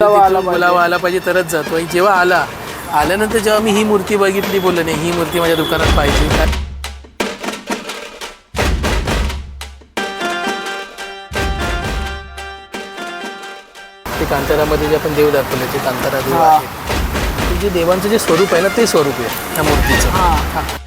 बोलावा आला पाहिजे तरच जातो. आणि जेव्हा आल्यानंतर जेव्हा मी ही मूर्ती बघितली, बोललो नाही ही मूर्ती माझ्या दुकानात पाहिजे. ते कांतारामध्ये जे आपण देव दाखवले, जे कांतारा देव आहे, जे देवांचं जे स्वरूप आहे ना, ते स्वरूप आहे त्या मूर्तीचं.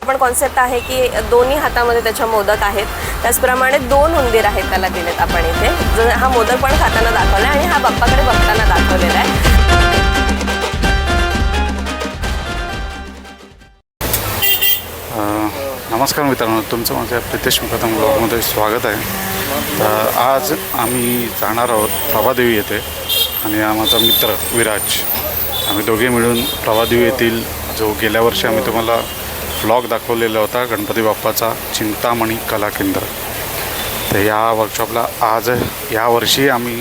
पण कॉन्सेप्ट आहे की दोन्ही हातामध्ये त्याच्या मोदक आहेत. त्याचप्रमाणे 2 उंदीर आहेत त्याला दिलेत आपण इथे. हा मोदक पण खाताना दाखवला आणि हा बाप्पाकडे बघताना दाखवलेला आहे. नमस्कार मित्रांनो, तुमचं माझ्या प्रितेश मुकादम ब्लॉगमध्ये स्वागत आहे. तर आज आम्ही जाणार आहोत प्रभादेवी येथे आणि माझा मित्र विराज, आम्ही दोघे मिळून प्रभादेवी येथील जो गेल्या वर्षी आम्ही तुम्हाला व्लॉग दाखवलेला होता गणपती बाप्पाचा चिंतामणी कला केंद्र, तर या वर्कशॉपला आज यावर्षी आम्ही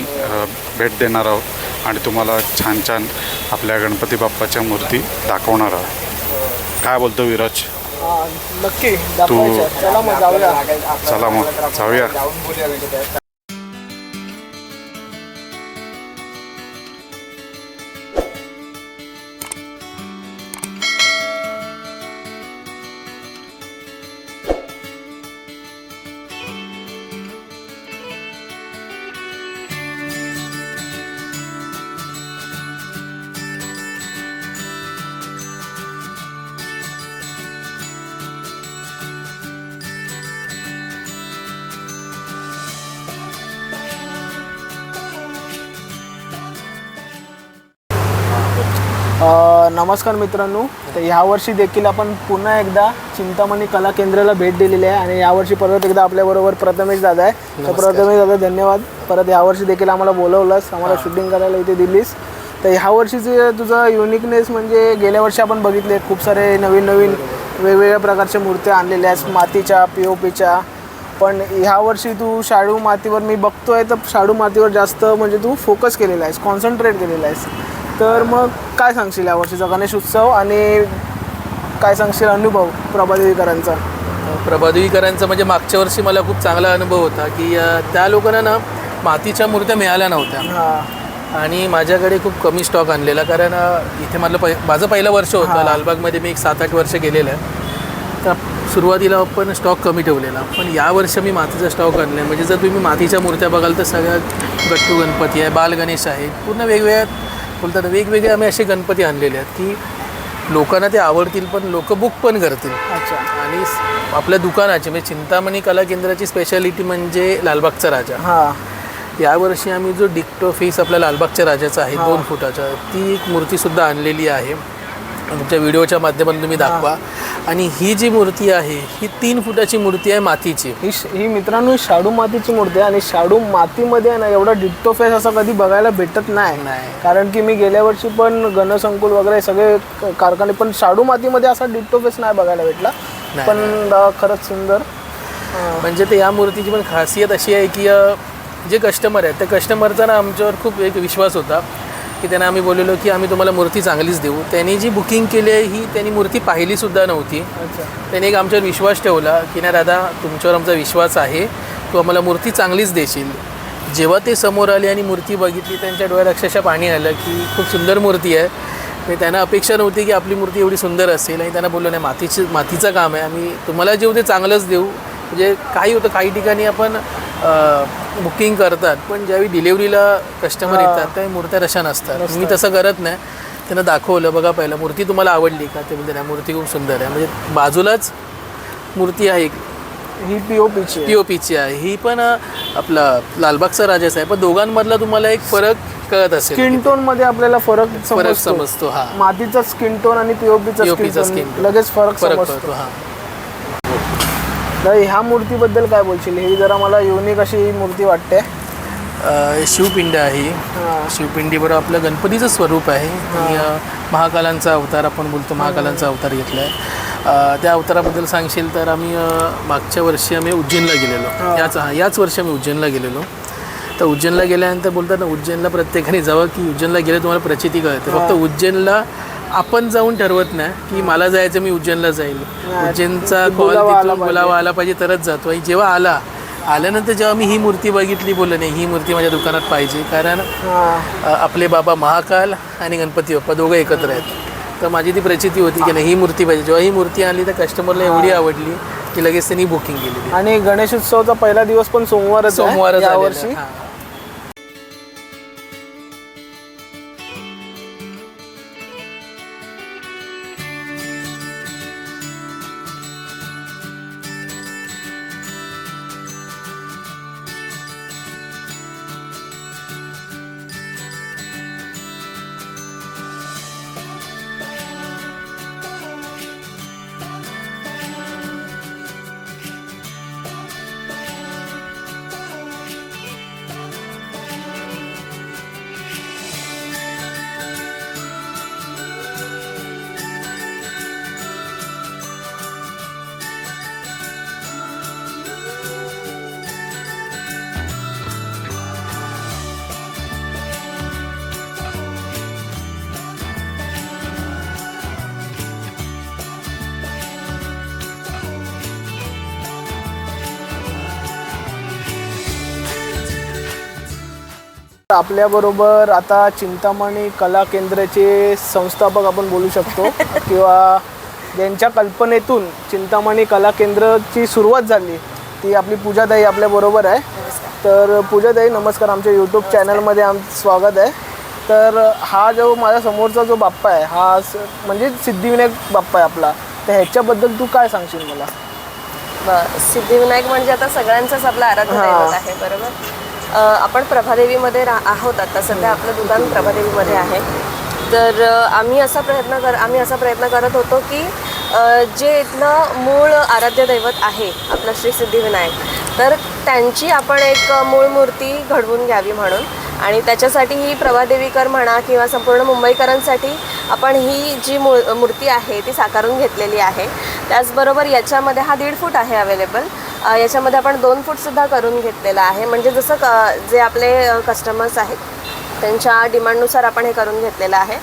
भेट देणार आहोत आणि तुम्हाला छान छान आपल्या गणपती बाप्पाच्या मूर्ती दाखवणार आहोत. काय बोलतो विराज? नक्की चला मग जाऊया. नमस्कार मित्रांनो, तर यावर्षी देखील आपण पुन्हा एकदा चिंतामणी कला केंद्राला भेट दिलेली आहे आणि यावर्षी परत एकदा आपल्याबरोबर प्रथमेश दादा आहे. तर प्रथमेश दादा धन्यवाद, परत यावर्षी देखील आम्हाला बोलवलंस, आम्हाला शूटिंग करायला इथे दिलीस. तर ह्या वर्षीचे तुझा युनिकनेस म्हणजे गेल्या वर्षी आपण बघितले खूप सारे नवीन वेगवेगळ्या प्रकारच्या मूर्त्या आणलेल्या आहेत, मातीच्या, POPच्या, पण ह्या वर्षी तू शाडू मातीवर मी बघतोय, तर शाडू मातीवर जास्त म्हणजे तू फोकस केलेला आहेस, कॉन्सन्ट्रेट केलेला आहेस. तर मग काय सांगशील यावर्षीचा गणेश उत्सव आणि काय सांगशील अनुभव प्रभादेवीकरांचा? प्रभादेवीकरांचा म्हणजे मागच्या वर्षी मला खूप चांगला अनुभव होता की त्या लोकांना ना मातीच्या मूर्त्या मिळाल्या नव्हत्या आणि माझ्याकडे खूप कमी स्टॉक आणलेला, कारण इथे माझं पहिलं वर्ष होतं लालबागमध्ये, मी एक 7-8 वर्ष गेलेलं आहे. तर सुरुवातीला पण स्टॉक कमी ठेवलेला, पण यावर्षी मी मातीचा स्टॉक आणला. म्हणजे जर तुम्ही मातीच्या मूर्त्या बघाल तर सगळ्यात गट्टू गणपती आहे, बाल गणेश आहे, पूर्ण वेगवेगळे आम्ही असे गणपती आणलेले आहेत की लोकांना ते आवडतील, पण लोक बुक पण करतील. अच्छा. आणि आपल्या दुकानाची म्हणजे चिंतामणी कला केंद्राची स्पेशालिटी म्हणजे लालबागचा राजा. यावर्षी आम्ही जो डिक्टो फेस आपल्या लालबागच्या राजाचा आहे 2 फुटाचा, ती एक मूर्तीसुद्धा आणलेली आहे. तुमच्या व्हिडिओच्या माध्यमातून तुम्ही दाखवा. आणि ही जी मूर्ती आहे ही 3 फुटाची मूर्ती आहे मातीची. ही मित्रांनो शाडू मातीची मूर्ती आहे आणि शाडू मातीमध्ये ना एवढा डिक्टो फेस असं कधी बघायला भेटत नाही. कारण की मी गेल्या वर्षी पण गणसंकुल वगैरे सगळे कारखाने, पण शाडू मातीमध्ये असा डिक्टो फेस नाही बघायला भेटला. पण खरंच सुंदर. म्हणजे ते या मूर्तीची पण खासियत अशी आहे की जे कस्टमर आहेत त्या कस्टमरचा ना आमच्यावर खूप एक विश्वास होता की त्यांना आम्ही बोललेलो की आम्ही तुम्हाला मूर्ती चांगलीच देऊ. त्यांनी जी बुकिंग केली आहे ही त्यांनी मूर्ती पाहिलीसुद्धा नव्हती. त्यांनी एक आमच्यावर विश्वास ठेवला की नाही दादा, तुमच्यावर आमचा विश्वास आहे, तू आम्हाला मूर्ती चांगलीच देशील. जेव्हा ते समोर आले आणि मूर्ती बघितली, त्यांच्या डोळ्यात अक्षरशः पाणी आलं की खूप सुंदर मूर्ती आहे. म्हणजे त्यांना अपेक्षा नव्हती की आपली मूर्ती एवढी सुंदर असेल. आणि त्यांना बोललो नाही, मातीचं काम आहे, आम्ही तुम्हाला जेव ते चांगलंच देऊ. म्हणजे काही होतं, काही ठिकाणी आपण बुकिंग करतात पण ज्यावेळी डिलेवरीला कस्टमर येतात त्यावेळी मूर्त्या तशा नसतात. मी तसं करत नाही. त्यांना दाखवलं, बघा पहिलं मूर्ती तुम्हाला आवडली का? ते बोलते नाही, मूर्ती खूप सुंदर आहे. म्हणजे बाजूलाच मूर्ती आहे, ही POPची आहे, ही पण आपला लालबागचा राजाच आहे. पण दोघांमधला तुम्हाला एक फरक कळत असेल, स्किन टोन मध्ये आपल्याला फरक समजतो. मातीचा स्किन टोन आणि POPचा स्किन टोन लगेच फरक समजतो. तर ह्या मूर्तीबद्दल काय बोलशील? ही जरा मला युनिक अशी मूर्ती वाटते. शिवपिंड आहे. शिवपिंडीबरोबर आपलं गणपतीचं स्वरूप आहे. महाकालांचा अवतार आपण बोलतो, महाकालांचा अवतार घेतला आहे. त्या अवताराबद्दल सांगशील तर आम्ही मागच्या वर्षी आम्ही उज्जैनला गेलेलो. याच वर्षी आम्ही उज्जैनला गेलेलो. तर उज्जैनला गेल्यानंतर बोलतात ना, उज्जैनला प्रत्येकाने जावं की उज्जैनला गेले तुम्हाला प्रचिती कळते. फक्त उज्जैनला आपण जाऊन ठरवत नाही की मला जायचं मी उज्जैनला जाईल. उज्जैनचा कॉल बोलावा आला तिथून बोलावा आला पाहिजे तरच जातो. आणि जेव्हा आल्यानंतर जेव्हा मी ही मूर्ती बघितली बोललं नाही ही मूर्ती माझ्या दुकानात पाहिजे. कारण आपले बाबा महाकाल आणि गणपती बाप्पा दोघं एकत्र आहेत. तर माझी ती प्रचिती होती की नाही ही मूर्ती पाहिजे. जेव्हा ही मूर्ती आली तर कस्टमरला एवढी आवडली की लगेच त्यांनी बुकिंग केली. आणि गणेशोत्सवाचा पहिला दिवस पण सोमवारच यावर्षी. आपल्याबरोबर आता चिंतामणी कला केंद्राचे संस्थापक आपण बोलू शकतो किंवा ज्यांच्या कल्पनेतून चिंतामणी कला केंद्राची सुरुवात झाली ती आपली पूजाताई आपल्याबरोबर आहे. तर पूजाताई नमस्कार, आमच्या यूट्यूब चॅनलमध्ये आमचं स्वागत आहे. तर हा जो माझ्या समोरचा जो बाप्पा आहे हा म्हणजे सिद्धिविनायक बाप्पा आहे आपला, तर ह्याच्याबद्दल तू काय सांगशील मला? सिद्धिविनायक म्हणजे आता सगळ्यांचंच आपलं आराध्य दैवत आहे, बरोबर. आपण प्रभादेवीमध्ये आहोत आता सध्या. आपलं दुकान प्रभादेवीमध्ये आहे. तर आम्ही असा प्रयत्न करत होतो की जे इथलं मूळ आराध्य दैवत आहे आपलं श्री सिद्धिविनायक, तर त्यांची आपण एक मूळ मूर्ती घडवून घ्यावी म्हणून. आणि त्याच्यासाठी ही प्रभादेवीकर म्हणा किंवा संपूर्ण मुंबईकरांसाठी आपण ही जी मूर्ती आहे ती साकारून घेतलेली आहे. त्याचबरोबर याच्यामध्ये हा 1.5 फूट आहे अवेलेबल. याच्यामध्ये आपण 2 फूटसुद्धा करून घेतलेला आहे. म्हणजे जसं जे आपले कस्टमर्स आहेत त्यांच्या डिमांडनुसार आपण हे करून घेतलेलं आहे.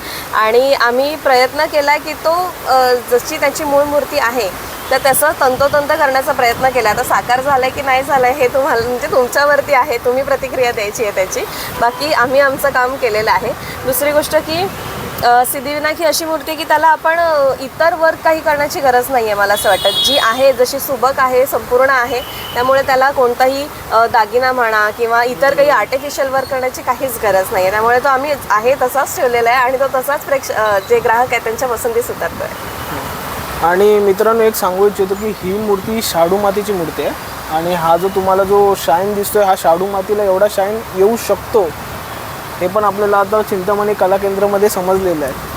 आणि आम्ही प्रयत्न केला की तो जशी त्याची मूळ मूर्ती आहे तर तसं तंतोतंत करण्याचा प्रयत्न केला. आता साकार झालं आहे की नाही झालं आहे हे तुम्हाला म्हणजे तुमच्यावरती आहे, तुम्ही प्रतिक्रिया द्यायची आहे त्याची. बाकी आम्ही आमचं काम केलेलं आहे. दुसरी गोष्ट की सिद्धिविनायक ही अशी मूर्ती की त्याला आपण इतर वर्क काही करण्याची गरज नाही आहे. मला असं वाटतं जी आहे जशी सुबक आहे संपूर्ण आहे, त्यामुळे त्याला कोणताही दागिना म्हणा किंवा इतर काही आर्टिफिशियल वर्क करण्याची काहीच गरज नाही आहे. त्यामुळे तो आम्ही आहे तसाच ठेवलेला आहे आणि तो तसाच जे ग्राहक आहेत त्यांच्या पसंतीस उतरतो आहे. आणि मित्रांनो एक सांगू इच्छितो की ही मूर्ती शाडू मातीची मूर्ती आहे. आणि हा जो तुम्हाला जो शाईन दिसतोय हा शाडू मातीला एवढा शाईन येऊ शकतो हे पण आपल्याला आता चिंतामणी कला केंद्रामध्ये समजलेलं आहे.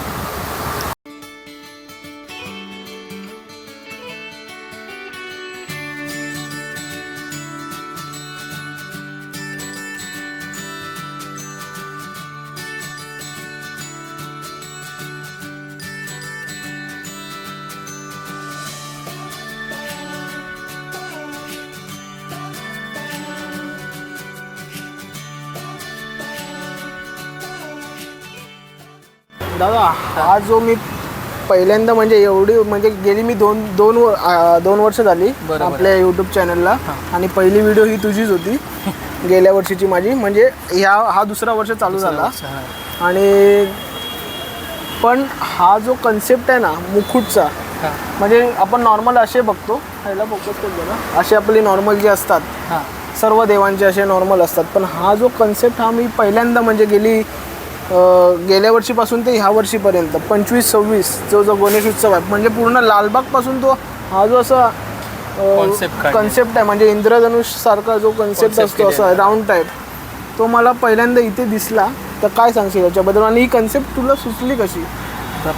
दादा हा जो मी पहिल्यांदा म्हणजे एवढी म्हणजे गेली मी दोन वर्ष झाली आपल्या यूट्यूब चॅनलला. आणि पहिली व्हिडिओ ही तुझीच होती गेल्या वर्षीची माझी. म्हणजे हा दुसरा वर्ष चालू झाला. आणि पण हा जो कन्सेप्ट आहे ना मुकुटचा, म्हणजे आपण नॉर्मल असे बघतो, ह्याला फोकस करतो ना, असे आपले नॉर्मल जे असतात सर्व देवांचे असे नॉर्मल असतात. पण हा जो कन्सेप्ट हा मी पहिल्यांदा म्हणजे गेल्या वर्षीपासून ते ह्या वर्षीपर्यंत 25-26 जो गणेश उत्सव आहे म्हणजे पूर्ण लालबागपासून तो हा जो असा कन्सेप्ट आहे म्हणजे इंद्रधनुष सारखा जो कन्सेप्ट असतो असा राऊंड टाईप, तो मला पहिल्यांदा इथे दिसला. तर काय सांगशील याच्याबद्दल आणि ही कन्सेप्ट तुला सुचली कशी?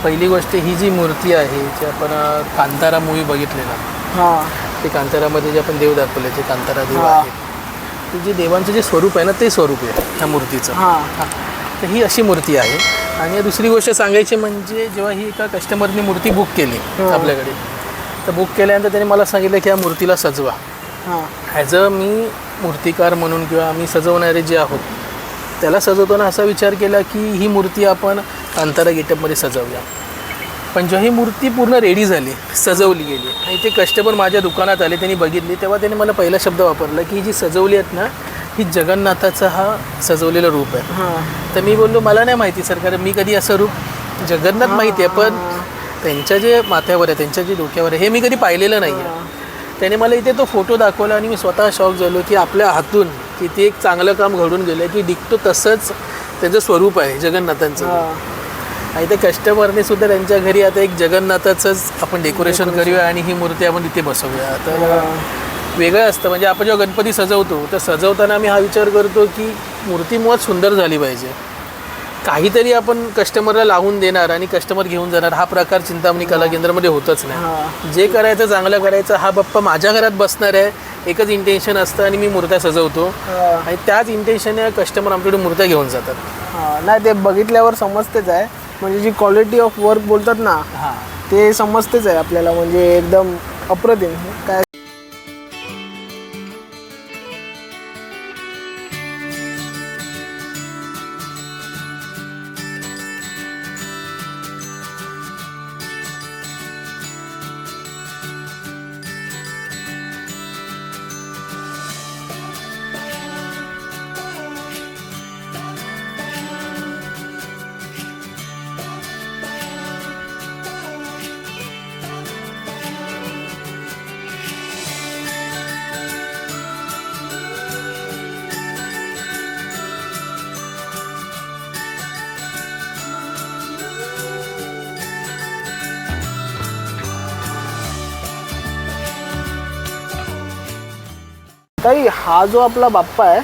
पहिली गोष्ट ही जी मूर्ती आहे जी आपण कांतारा मूवी बघितलेला, ते कांतारामध्ये जे आपण देव दाखवले जे कांतारा देव आहे, ते जे देवांचं जे स्वरूप आहे ना ते स्वरूप आहे ह्या मूर्तीचं. तर ही अशी मूर्ती आहे. आणि दुसरी गोष्ट सांगायची म्हणजे जेव्हा ही एका कस्टमरने मूर्ती बुक केली आपल्याकडे, तर बुक केल्यानंतर त्याने मला सांगितलं की ह्या मूर्तीला सजवा. ॲज अ मी मूर्तिकार म्हणून किंवा आम्ही सजवणारे जे आहोत त्याला सजवताना असा विचार केला की ही मूर्ती आपण कांतारा गेटअपमध्ये सजवूया. पण जेव्हा ही मूर्ती पूर्ण रेडी झाली, सजवली गेली आणि ते कस्टमर माझ्या दुकानात आले, त्यांनी बघितली, तेव्हा त्यांनी मला पहिला शब्द वापरला की ही जी सजवली आहेत ना, ही जगन्नाथाचा हा सजवलेलं रूप आहे. हां तर मी बोललो मला नाही माहिती सर, कारण मी कधी असं रूप जगन्नाथ माहिती आहे पण त्यांच्या जे माथ्यावर आहे, त्यांच्या जे डोक्यावर आहे, हे मी कधी पाहिलेलं नाही आहे. त्याने मला इथे तो फोटो दाखवला आणि मी स्वतः शॉक झालो की आपल्या हातून किती एक चांगलं काम घडून गेलं की डिक्टो तसंच त्याचं स्वरूप आहे जगन्नाथांचं. आणि त्या कस्टमरने सुद्धा त्यांच्या घरी आता एक जगन्नाथाचंच आपण डेकोरेशन करूया आणि ही मूर्ती आपण इथे बसवूया. तर वेगळं असतं. म्हणजे आपण जेव्हा गणपती सजवतो तर सजवताना आम्ही हा विचार करतो की मूर्ती मुळात सुंदर झाली पाहिजे, काहीतरी आपण कस्टमरला लावून देणार आणि कस्टमर घेऊन जाणार, हा प्रकार चिंतामणी कला केंद्रामध्ये होतच नाही. जे करायचं चांगलं करायचं, हा बाप्पा माझ्या घरात बसणार आहे एकच इंटेन्शन असतं आणि मी मूर्त्या सजवतो आणि त्याच इंटेन्शनने कस्टमर आमच्याकडे मूर्त्या घेऊन जातात. नाही ते बघितल्यावर समजतेच आहे, म्हणजे जी क्वालिटी ऑफ वर्क बोलतात ना ते समजतेच आहे आपल्याला, म्हणजे एकदम अप्रतिम. काय ताई, हा जो आपला बाप्पा आहे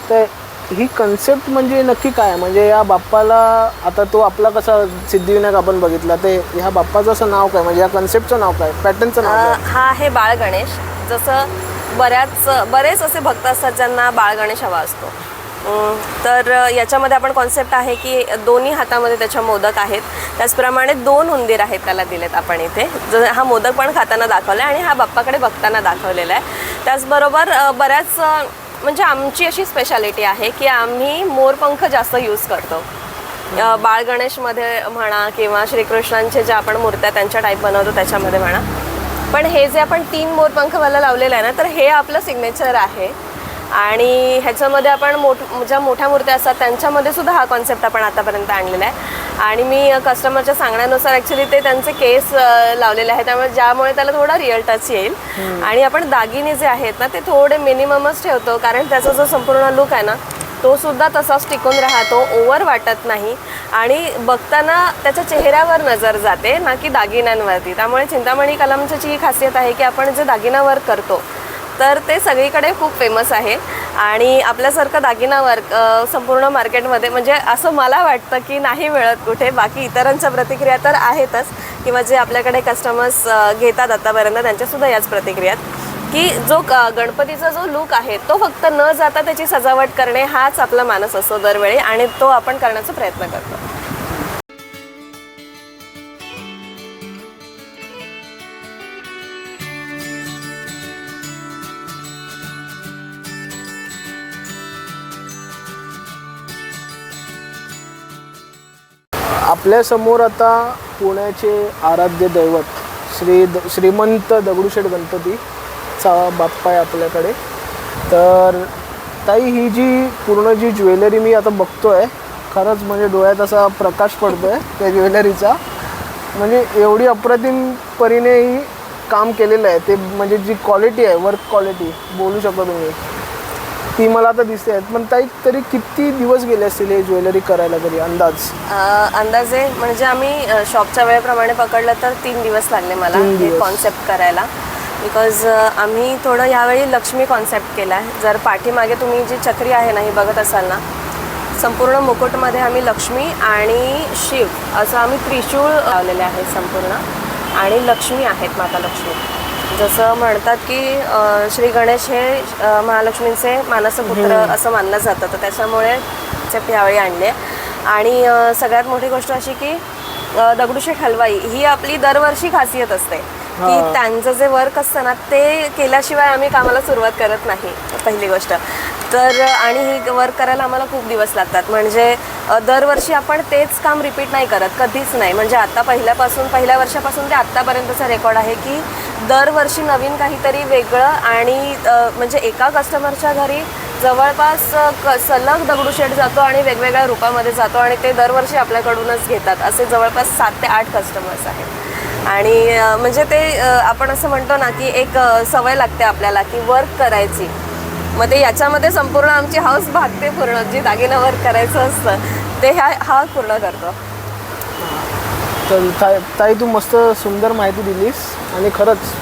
तर ही कन्सेप्ट म्हणजे नक्की काय आहे? म्हणजे या बाप्पाला आता तो आपला कसा सिद्धिविनायक आपण बघितला, ते ह्या बाप्पाचं असं नाव काय, म्हणजे या कन्सेप्टचं नाव काय, पॅटर्नचं नाव काय? हा आहे बाळ गणेश. जसं बरेच असे भक्त असतात ज्यांना बाळ गणेश हवा असतो. तर याच्यामध्ये आपण कॉन्सेप्ट आहे की दोन्ही हातामध्ये त्याच्या मोदक आहेत, त्याचप्रमाणे 2 उंदीर आहेत त्याला दिलेत आपण इथे. हा मोदक पण खाताना दाखवला आहे आणि हा बाप्पाकडे बघताना दाखवलेला आहे. त्याचबरोबर बऱ्याच म्हणजे आमची अशी स्पेशालिटी आहे की आम्ही मोरपंख जास्त यूज करतो. बाळ गणेशमध्ये म्हणा किंवा श्रीकृष्णांचे ज्या आपण मूर्त्या त्यांच्या टाईप बनवतो त्याच्यामध्ये म्हणा. पण हे जे आपण 3 मोरपंखवाला लावलेलं आहे ना, तर हे आपलं सिग्नेचर आहे. आणि ह्याच्यामध्ये आपण ज्या मोठ्या मूर्त्या असतात त्यांच्यामध्ये सुद्धा हा कॉन्सेप्ट आपण आतापर्यंत आणलेला आहे. आणि मी कस्टमरच्या सांगण्यानुसार ॲक्च्युली ते त्यांचे केस लावलेले आहेत, त्यामुळे ज्यामुळे त्याला थोडा रिअल टच येईल. आणि आपण दागिने जे आहेत ना ते थोडे मिनिममच ठेवतो, कारण त्याचा जो संपूर्ण लुक आहे ना तो सुद्धा तसाच टिकून राहतो, ओव्हर वाटत नाही आणि बघताना त्याच्या चेहऱ्यावर नजर जाते ना की दागिन्यांवरती. त्यामुळे चिंतामणी कलामची ही खासियत आहे की आपण जे दागिना वर्क करतो तर ते सगळीकडे खूप फेमस आहे. आणि आपल्यासारखं दागिना वर्क संपूर्ण मार्केटमध्ये म्हणजे असं मला वाटतं की नाही मिळत कुठे. बाकी इतरांच्या प्रतिक्रिया तर आहेतच, किंवा जे आपल्याकडे कस्टमर्स घेतात आतापर्यंत त्यांच्यासुद्धा याच प्रतिक्रिया की जो गणपतीचा जो लुक आहे तो फक्त न जाता त्याची सजावट करणे हाच आपला मानस असतो दरवेळी, आणि तो आपण करण्याचा प्रयत्न करतो. आपल्यासमोर आता पुण्याचे आराध्य दैवत श्रीमंत दगडूशेठ गणपतीचा बाप्पा आहे आपल्याकडे. तर ताई, ही जी पूर्ण जी ज्वेलरी मी आता बघतोय, खरंच म्हणजे डोळ्यात असा प्रकाश पडतोय त्या ज्वेलरीचा. म्हणजे एवढी अप्रतिम परीने ही काम केलेलं आहे, ते म्हणजे जी क्वालिटी आहे, वर्क क्वालिटी बोलू शकता तुम्ही, ती मला आता दिसते. पण ताई, तरी किती दिवस गेले असतील हे ज्वेलरी करायला तरी अंदाजे म्हणजे आम्ही शॉपच्या वेळेप्रमाणे पकडलं तर 3 दिवस लागले मला हे कॉन्सेप्ट करायला. बिकॉज आम्ही थोडं यावेळी लक्ष्मी कॉन्सेप्ट केला आहे. जर पाठीमागे तुम्ही जी चक्री आहे ना ही बघत असाल ना, संपूर्ण मुकुटमध्ये आम्ही लक्ष्मी आणि शिव असं आम्ही त्रिशूळ लावलेले आहेत संपूर्ण, आणि लक्ष्मी आहेत, माता लक्ष्मी. जसं म्हणतात की श्री गणेश हे महालक्ष्मींचे मानसपुत्र असं मानलं जातं, तर त्याच्यामुळे कॉन्सेप्ट यावेळी आणले. आणि सगळ्यात मोठी गोष्ट अशी की दगडूशेठ हलवाई ही आपली दरवर्षी खासियत असते की त्यांचं जे वर्क असतं ना ते केल्याशिवाय आम्ही कामाला सुरुवात करत नाही. पहिली गोष्ट. तर आणि ही वर्क करायला आम्हाला खूप दिवस लागतात. म्हणजे दरवर्षी आपण तेच काम रिपीट नाही करत, कधीच नाही. म्हणजे आता पहिल्या वर्षापासून ते आत्तापर्यंतचा रेकॉर्ड आहे की दरवर्षी नवीन काहीतरी वेगळं. आणि म्हणजे एका कस्टमरच्या घरी जवळपास सलग दगडूशेठ जातो आणि वेगवेगळ्या रूपामध्ये जातो आणि ते दरवर्षी आपल्याकडूनच घेतात. असे जवळपास 7 ते 8 कस्टमर्स आहेत. आणि म्हणजे ते आपण असं म्हणतो ना की एक सवय लागते आपल्याला की वर्क करायची. मग ते याच्यामध्ये संपूर्ण आमची हाऊस भागते पूर्ण. जी दागिना वर्क करायचं असतं ते हा पूर्ण करतो. तर ताई तू मस्त सुंदर माहिती दिलीस आणि खरंच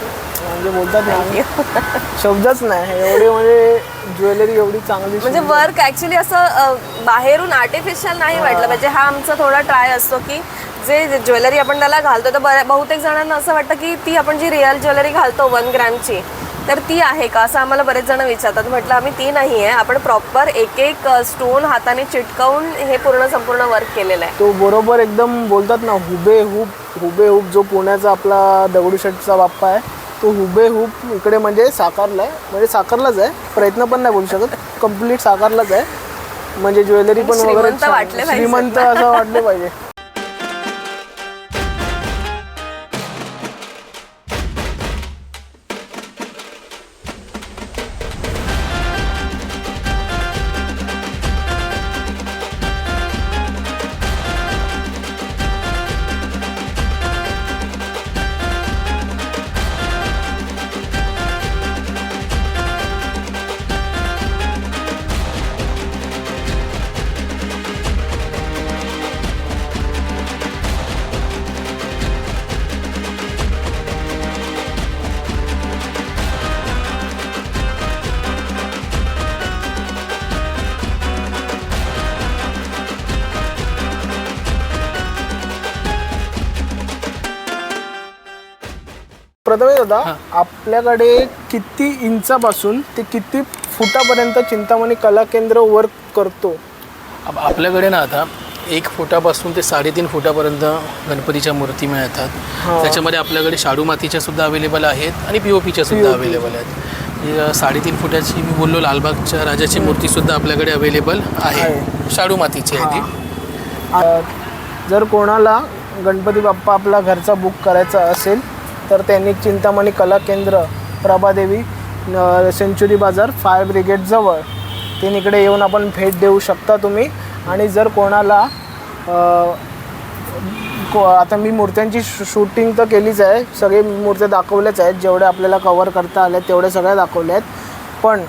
म्हणजे बोलतात ना शब्दच नाही एवढे म्हणजे ज्वेलरी एवढी चांगली म्हणजे वर्क ॲक्च्युली असं बाहेरून आर्टिफिशियल नाही वाटलं पाहिजे. हा आमचा थोडा ट्राय असतो की जे ज्वेलरी आपण त्याला घालतो तर बहुतेक जणांना असं वाटतं की ती आपण जी रिअल ज्वेलरी घालतो 1 ग्रॅमची तर ती आहे का असं आम्हाला बरेच जण विचारतात. म्हटलं आम्ही ती नाही आहे, आपण प्रॉपर एक एक स्टोन हाताने चिटकवून हे संपूर्ण वर्क केलेलं आहे. तो बरोबर एकदम बोलतात ना हुबेहूब जो पुण्याचा आपला दगडूशेठचा बाप्पा आहे तो हुबेहूब इकडे म्हणजे साकारलाच आहे. प्रयत्न पण नाही बोलू शकत, कम्प्लीट साकारलाच आहे. म्हणजे ज्वेलरी पण वगैरे श्रीमंत असं वाटले पाहिजे. प्रथमेश दादा, आपल्याकडे किती इंचापासून ते किती फुटापर्यंत चिंतामणी कला केंद्र वर्क करतो? आपल्याकडे ना आता 1 फुटापासून ते 3.5 फुटापर्यंत गणपतीच्या मूर्ती मिळतात. त्याच्यामध्ये आपल्याकडे शाडू मातीच्या सुद्धा अवेलेबल आहेत आणि POPच्या सुद्धा अवेलेबल आहेत. 3.5 फुटाची मी बोललो लालबागच्या राजाची मूर्तीसुद्धा आपल्याकडे अवेलेबल आहे. शाडू मातीची आहे ती. जर कोणाला गणपती बाप्पा आपला घरचा बुक करायचा असेल तर त्यांनी चिंतामणी कला केंद्र, प्रभादेवी, सेंचुरी बाजार, फायर ब्रिगेड जवळ ते इकडे येऊन आपण भेट देऊ शकता तुम्ही. आणि जर कोणाला आता मी मूर्त्यांची शूटिंग तर केलीच आहे, सगळे मूर्त्या दाखवल्याच आहेत, जेवढे आपल्याला कवर करता आल्या तेवढे सगळ्या दाखवल्या आहेत. पण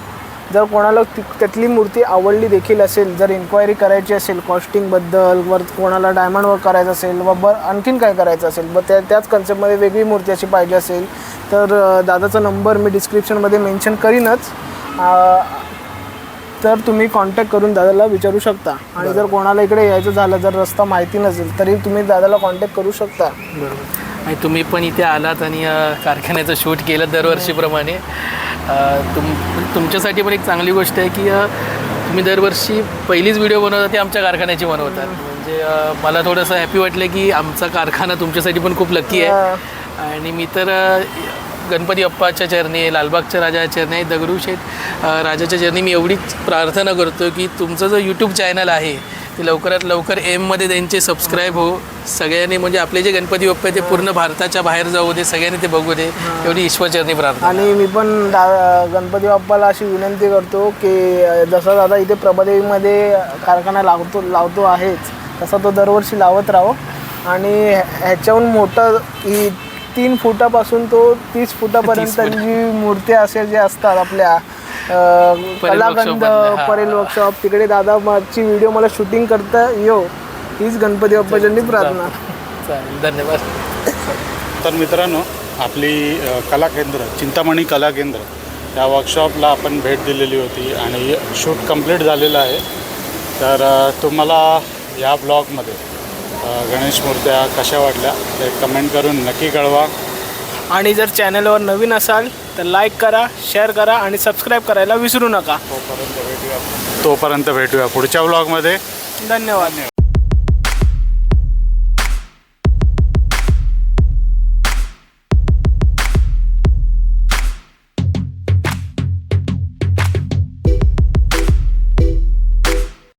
जर कोणाला त्यातली मूर्ती आवडली देखील असेल, जर इन्क्वायरी करायची असेल कॉस्टिंगबद्दल, वर कोणाला डायमंड वर्क करायचं असेल व आणखीन काय करायचं असेल, त्याच कन्सेप्टमध्ये वेगळी मूर्ती अशी पाहिजे असेल तर दादाचा नंबर मी डिस्क्रिप्शनमध्ये मेन्शन करीनच. तर तुम्ही कॉन्टॅक्ट करून दादाला विचारू शकता. आणि जर कोणाला इकडे यायचं झालं, जर रस्ता माहिती नसेल तरी तुम्ही दादाला कॉन्टॅक्ट करू शकता. बरोबर. आणि तुम्ही पण इथे आलात आणि कारखान्याचं शूट केलं दरवर्षीप्रमाणे. तुमच्यासाठी पण एक चांगली गोष्ट आहे की तुम्ही दरवर्षी पहिलीच व्हिडिओ बनवता ती आमच्या कारखान्याची बनवतात. म्हणजे मला थोडंसं हॅपी वाटलं की आमचा कारखाना तुमच्यासाठी पण खूप लकी आहे. आणि मी तर गणपती बाप्पाच्या चरणी, लालबागच्या राजाच्या चरणी, दगडूशेठ राजाच्या चरणी मी एवढीच प्रार्थना करतो की तुमचं जो यूट्यूब चॅनल आहे ते लवकरात लवकर एममध्ये त्यांचे सबस्क्राईब हो. सगळ्यांनी म्हणजे आपले जे गणपती बाप्पा ते पूर्ण भारताच्या बाहेर जाऊ दे, सगळ्यांनी ते बघू दे, एवढी ईश्वरचरणी प्रार्थना. आणि मी पण गणपती बाप्पाला अशी विनंती करतो की जसं दादा इथे प्रभादेवीमध्ये कारखाना लावतो आहेच तसा तो दरवर्षी लावत राहो. आणि ह्याच्याहून मोठं ही 3 फुटापासून तो 30 फुटापर्यंत जी मूर्त्या असे जे असतात आपल्या कलाकंद परेल वर्कशॉप तिकडे दादा मागची व्हिडिओ मला शूटिंग करता येऊ हीच गणपती बाप्पाच्यांनी प्रार्थना. धन्यवाद. तर मित्रांनो, आपली कला केंद्र चिंतामणी कला केंद्र या वर्कशॉपला आपण भेट दिलेली होती आणि शूट कंप्लीट झालेलं आहे. तर तुम्हाला या ब्लॉगमध्ये गणेश मूर्त्या कशा वाटल्या ते कमेंट करून नक्की कळवा. आणि जर चॅनलवर नवीन असाल तर लाईक करा, शेअर करा आणि सबस्क्राईब करायला विसरू नका. तोपर्यंत भेटूया पुढच्या ब्लॉगमध्ये. धन्यवाद.